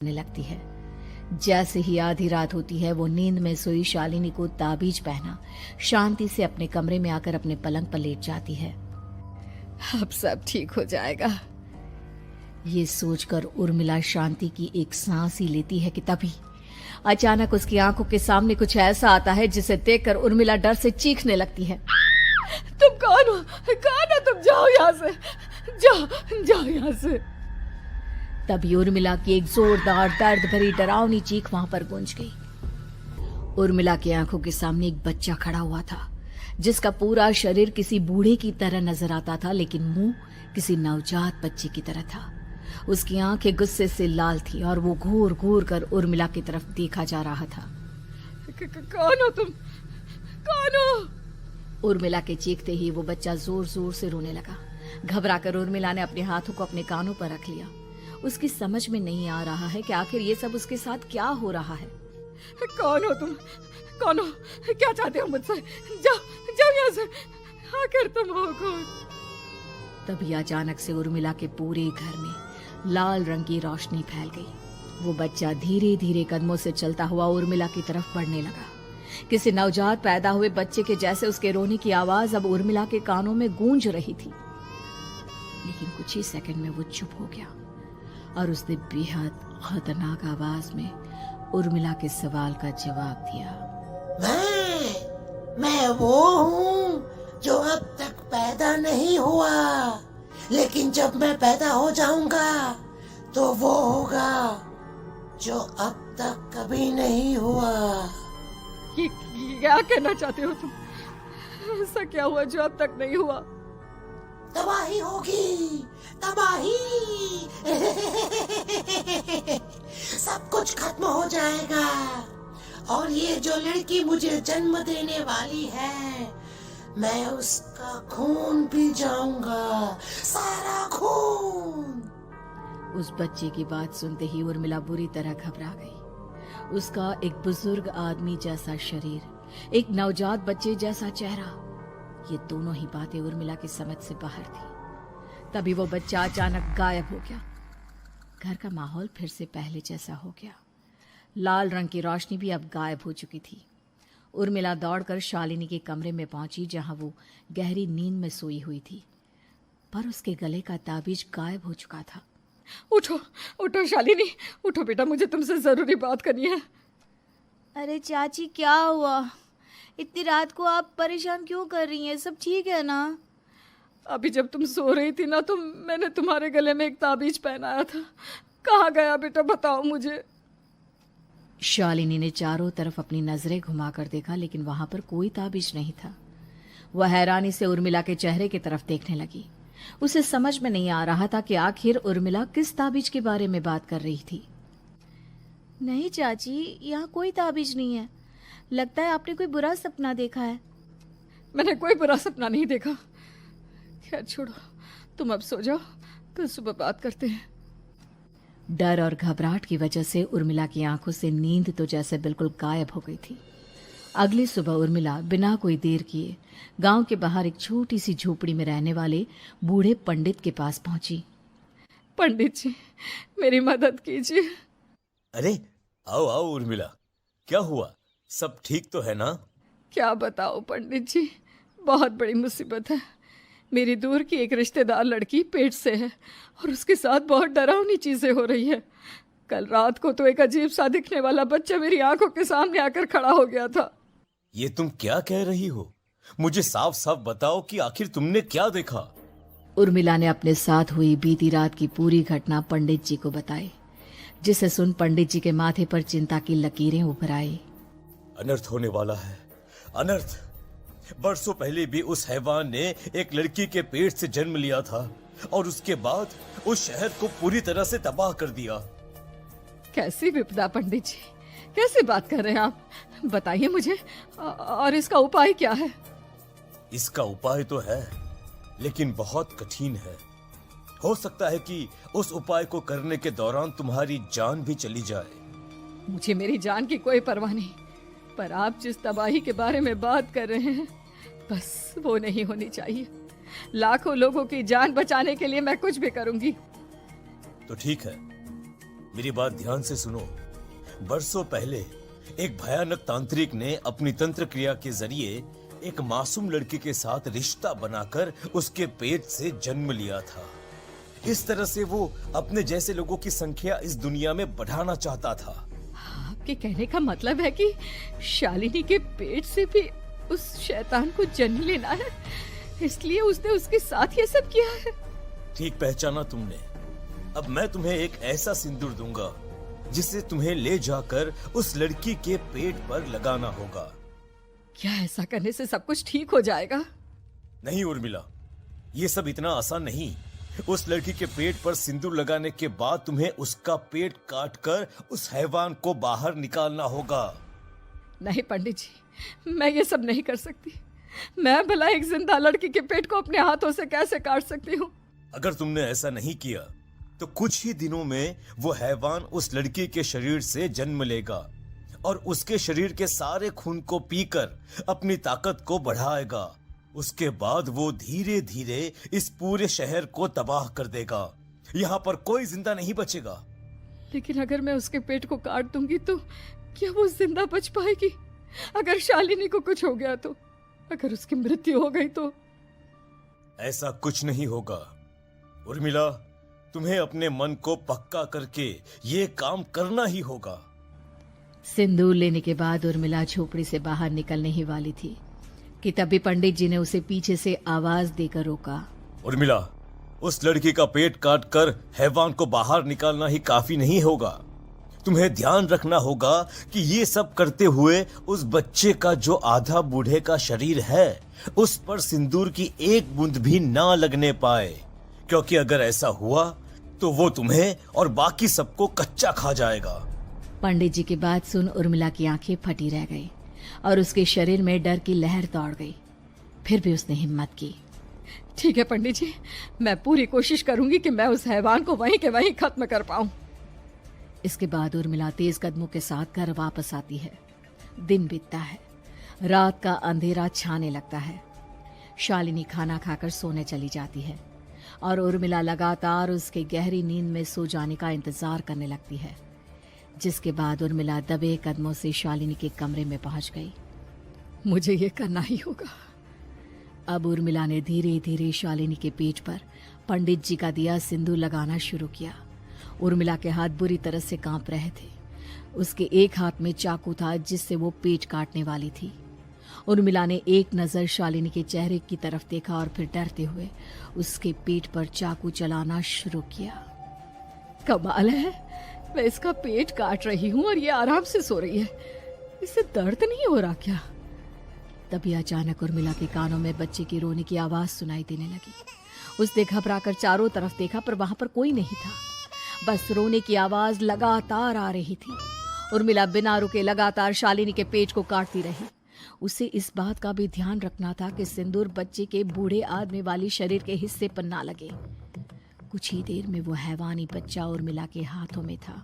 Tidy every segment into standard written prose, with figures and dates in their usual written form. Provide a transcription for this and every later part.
होने लगती है। जैसे ही आधी रात होती है वो नींद में सोई शालिनी को ताबीज पहना शांति से अपने कमरे में आकर अपने पलंग पर लेट जाती है। अब सब ठीक हो जाएगा, ये सोचकर उर्मिला शांति की एक सांस ही लेती है कि तभी अचानक उसकी आंखों के सामने कुछ ऐसा आता है जिसे देखकर उर्मिला डर से चीखने लगती है। तुम कौन हो? कौन हो तुम? जाओ यहाँ से, जाओ जाओ यहाँ से। तभी उर्मिला की एक जोरदार दर्द भरी डरावनी चीख वहां पर गूंज गई। उर्मिला की आंखों के सामने एक बच्चा खड़ा हुआ था जिसका पूरा शरीर किसी बूढ़े की तरह नजर आता था, लेकिन मुंह किसी नवजात बच्चे की तरह था। उसकी आंखें गुस्से से लाल थी और वो घूर घूर कर उर्मिला की तरफ देखा जा रहा था। कौन हो तुम? कौन हो? उर्मिला के चीखते ही वो बच्चा जोर जोर से रोने लगा। घबराकर उर्मिला ने अपने हाथों को अपने कानों पर रख लिया। उसकी समझ में नहीं आ रहा है कि आखिर ये सब उसके साथ क्या हो रहा है। कौन हो तुम? कौन हो? क्या चाहते हो मुझसे? जाओ जाओ यहाँ से, आखिर तुम हो कौन? तभी अचानक से उर्मिला के पूरे घर में लाल रंग की रोशनी फैल गई। वो बच्चा धीरे धीरे कदमों से चलता हुआ उर्मिला की तरफ बढ़ने लगा। किसी नवजात पैदा हुए बच्चे के जैसे उसके रोने की आवाज अब उर्मिला के कानों में गूंज रही थी। लेकिन कुछ ही सेकंड में वो चुप हो गया और उसने बेहद खतरनाक आवाज में उर्मिला के सवाल का जवाब दिया। मैं वो हूँ जो अब तक पैदा नहीं हुआ, लेकिन जब मैं पैदा हो जाऊंगा तो वो होगा जो अब तक कभी नहीं हुआ। ये क्या कहना चाहते हो तुम? ऐसा क्या हुआ जो अब तक नहीं हुआ? तबाही होगी, तबाही। सब कुछ खत्म हो जाएगा और ये जो लड़की मुझे जन्म देने वाली है, मैं उसका खून पी जाऊंगा, सारा खून। उस बच्चे की बात सुनते ही उर्मिला बुरी तरह घबरा गई। उसका एक बुजुर्ग आदमी जैसा शरीर, एक नवजात बच्चे जैसा चेहरा, ये दोनों ही बातें उर्मिला की समझ से बाहर थी। तभी वो बच्चा अचानक गायब हो गया। घर का माहौल फिर से पहले जैसा हो गया। लाल रंग की रोशनी भी अब गायब हो चुकी थी। उर्मिला दौड़कर शालिनी के कमरे में पहुंची जहां वो गहरी नींद में सोई हुई थी, पर उसके गले का ताबीज गायब हो चुका था। उठो उठो शालिनी, उठो बेटा, मुझे तुमसे जरूरी बात करनी है। अरे चाची, क्या हुआ? इतनी रात को आप परेशान क्यों कर रही हैं? सब ठीक है ना? अभी जब तुम सो रही थी ना तो मैंने तुम्हारे गले में एक ताबीज पहनाया था। कहाँ गया बेटा, बताओ मुझे। शालिनी ने चारों तरफ अपनी नजरें घुमाकर देखा, लेकिन वहां पर कोई ताबीज नहीं था। वह हैरानी से उर्मिला के चेहरे की तरफ देखने लगी। उसे समझ में नहीं आ रहा था कि आखिर उर्मिला किस ताबीज के बारे में बात कर रही थी। नहीं चाची, यहाँ कोई ताबीज नहीं है। लगता है आपने कोई बुरा सपना देखा है। मैंने कोई बुरा सपना नहीं देखा। खैर छोड़ो, तुम अब सो जाओ, कल सुबह बात करते हैं। डर और घबराहट की वजह से उर्मिला की आंखों से नींद तो जैसे बिल्कुल गायब हो गई थी। अगली सुबह उर्मिला बिना कोई देर किए गांव के बाहर एक छोटी सी झोपड़ी में रहने वाले बूढ़े पंडित के पास पहुंची। पंडित जी, मेरी मदद कीजिए। अरे आओ आओ उर्मिला, क्या हुआ? सब ठीक तो है ना? क्या बताओ पंडित जी, बहुत बड़ी मुसीबत है। मेरी दूर की एक रिश्तेदार लड़की पेट से है और उसके साथ बहुत डरावनी चीजें हो रही है। कल रात को तो एक अजीब सा दिखने वाला बच्चा मेरी आंखों के सामने आकर खड़ा हो गया था। ये तुम क्या कह रही हो? मुझे साफ साफ बताओ कि आखिर तुमने क्या देखा? उर्मिला ने अपने साथ हुई बीती रात की पूरी घटना पंडित जी को बताई, जिसे सुन पंडित जी के माथे पर चिंता की लकीरें उभर आई। अनर्थ होने वाला है, अनर्थ। बरसों पहले भी उस हैवान ने एक लड़की के पेट से जन्म लिया था और उसके बाद उस शहर को पूरी तरह से तबाह कर दिया। कैसी विपदा पंडित जी, कैसे बात कर रहे हैं आप? बताइए मुझे, और इसका उपाय क्या है? इसका उपाय तो है, लेकिन बहुत कठिन है। हो सकता है कि उस उपाय को करने के दौरान तुम्हारी जान भी चली जाए। मुझे मेरी जान की कोई परवाह नहीं, पर आप जिस तबाही के बारे में बात कर रहे हैं, बस वो नहीं होनी चाहिए। लाखों लोगों की जान बचाने के लिए मैं कुछ भी करूंगी। तो ठीक है, मेरी बात ध्यान से सुनो। बरसों पहले एक भयानक तांत्रिक ने अपनी तंत्र क्रिया के जरिए एक मासूम लड़की के साथ रिश्ता बनाकर उसके पेट से जन्म लिया था। इस तरह से वो अपने जैसे लोगों की संख्या इस दुनिया में बढ़ाना चाहता था। आपके कहने का मतलब है कि शालिनी के पेट से भी उस शैतान को जन्म लेना है, इसलिए उसने उसके साथ ये सब किया है। ठीक पहचाना तुमने। अब मैं तुम्हें एक ऐसा सिंदूर दूंगा जिसे तुम्हें ले जाकर उस लड़की के पेट पर लगाना होगा। क्या ऐसा करने से सब कुछ ठीक हो जाएगा? नहीं उर्मिला, ये सब इतना आसान नहीं। उस लड़की के पेट पर सिंदूर लगाने के बाद तुम्हें उसका पेट काटकर उस हैवान को बाहर निकालना होगा। नहीं पंडित जी, मैं ये सब नहीं कर सकती। मैं भला एक जिंदा लड़की के पेट को अपने हाथों से कैसे काट सकती हूँ? अगर तुमने ऐसा नहीं किया तो कुछ ही दिनों में वो हैवान उस लड़की के शरीर से जन्म लेगा और उसके शरीर के सारे खून को पीकर अपनी ताकत को बढ़ाएगा। उसके बाद वो धीरे धीरे इस पूरे शहर को तबाह कर देगा। यहाँ पर कोई जिंदा नहीं बचेगा। लेकिन अगर मैं उसके पेट को काट दूंगी तो क्या वो जिंदा बच पाएगी? अगर शालिनी को कुछ हो गया तो, अगर उसकी मृत्यु हो गई तो? ऐसा कुछ नहीं होगा उर्मिला, तुम्हें अपने मन को पक्का करके ये काम करना ही होगा। सिंदूर लेने के बाद उर्मिला झोपड़ी से बाहर निकलने ही वाली थी कि तभी पंडित जी ने उसे पीछे से आवाज देकर रोका। उर्मिला, उस लड़की का पेट काटकर हैवान को बाहर निकालना ही काफी नहीं होगा। तुम्हें ध्यान रखना होगा कि ये सब करते हुए उस बच्चे का जो आधा बूढ़े का शरीर है उस पर सिंदूर की एक बूंद भी ना लगने पाए, क्योंकि अगर ऐसा हुआ तो वो तुम्हें और बाकी सबको कच्चा खा जाएगा। पंडित जी की बात सुन उर्मिला की आंखें फटी रह गई और उसके शरीर में डर की लहर दौड़ गई। फिर भी उसने हिम्मत की। ठीक है पंडित जी, मैं पूरी कोशिश करूंगी कि मैं उस हैवान को वहीं के वहीं खत्म कर पाऊं। इसके बाद उर्मिला तेज कदमों के साथ घर वापस आती है। दिन बीतता है, रात का अंधेरा छाने लगता है। शालिनी खाना खाकर सोने चली जाती है और उर्मिला लगातार उसके गहरी नींद में सो जाने का इंतजार करने लगती है, जिसके बाद उर्मिला दबे कदमों से शालिनी के कमरे में पहुंच गई। मुझे ये करना ही होगा। अब उर्मिला ने धीरे धीरे शालिनी के पेट पर पंडित जी का दिया सिंदूर लगाना शुरू किया। उर्मिला के हाथ बुरी तरह से कांप रहे थे। उसके एक हाथ में चाकू था जिससे वो पेट काटने वाली थी। उर्मिला ने एक नजर शालिनी के चेहरे की तरफ देखा और फिर डरते हुए उसके पेट पर चाकू चलाना शुरू किया। कमाल है, मैं इसका पेट काट रही हूँ और ये आराम से सो रही है। इसे दर्द नहीं हो रहा क्या? तभी अचानक उर्मिला के कानों में बच्चे की रोने की आवाज सुनाई देने लगी। उसने घबराकर चारों तरफ देखा पर वहां पर कोई नहीं था। बस रोने की आवाज लगातार आ रही थी। उर्मिला बिना रुके लगातार शालिनी के पेट को काटती रही। उसे इस बात का भी ध्यान रखना था कि सिंदूर बच्चे के बूढ़े आदमी वाली शरीर के हिस्से पर ना लगे। कुछ ही देर में वो हैवानी बच्चा उर्मिला के हाथों में था।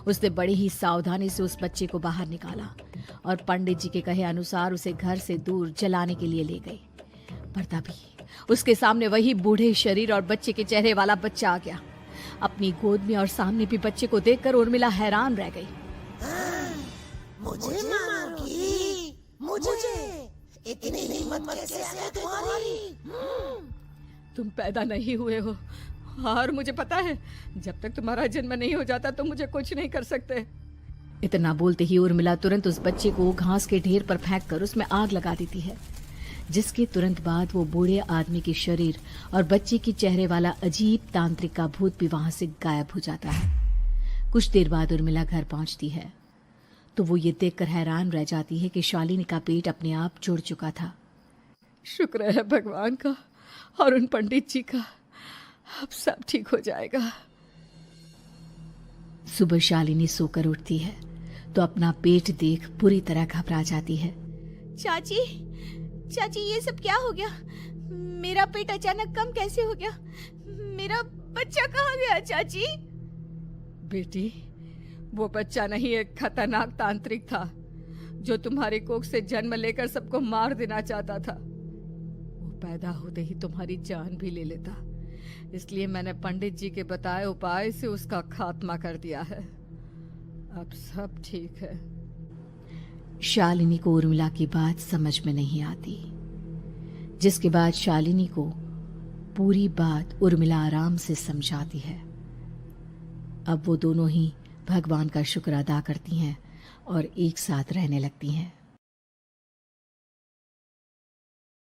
उसने बड़ी ही सावधानी से उस बच्चे को बाहर निकाला और पंडित जी के कहे अनुसार उसे घर से दूर जलाने के लिए ले गई। पर तभी उसके सामने वही बूढ़े शरीर और बच्चे के चेहरे वाला बच्चा आ गया। अपनी गोद में और सामने भी बच्चे को देखकर उर्मिला हैरान रह गई। मुझे मारोगी? मुझे? इतनी हिम्मत कैसे है तुम्हारी? तुम पैदा नहीं हुए हो और मुझे पता है जब तक तुम्हारा जन्म नहीं हो जाता तो मुझे कुछ नहीं कर सकते। इतना बोलते ही उर्मिला तुरंत उस बच्चे को घास के ढेर पर फेंककर उसमें आग लगा देती है, जिसके तुरंत बाद वो बूढ़े आदमी के शरीर और बच्चे के चेहरे वाला अजीब तांत्रिक का भूत भी वहां से गायब हो जाता है। कुछ देर बाद उर्मिला घर पहुंचती है तो वो ये देखकर हैरान रह जाती है कि शालिनी का पेट अपने आप जुड़ चुका था। शुक्र है भगवान का और उन पंडित जी का, अब सब ठीक हो जाएगा। सुबह शालिनी सोकर उठती है तो अपना पेट देख पूरी तरह घबरा जाती है। चाची, चाची ये सब क्या हो गया? मेरा पेट अचानक कम कैसे हो गया? मेरा बच्चा कहाँ गया चाची? बेटी, वो बच्चा नहीं, एक खतरनाक तांत्रिक था जो तुम्हारी कोख से जन्म लेकर सबको मार देना चाहता था। वो पैदा होते ही तुम्हारी जान भी ले लेता, इसलिए मैंने पंडित जी के बताए उपाय से उसका खात्मा कर दिया है। अब सब ठीक है। शालिनी को उर्मिला की बात समझ में नहीं आती, जिसके बाद शालिनी को पूरी बात उर्मिला आराम से समझाती है। अब वो दोनों ही भगवान का शुक्र अदा करती हैं और एक साथ रहने लगती हैं।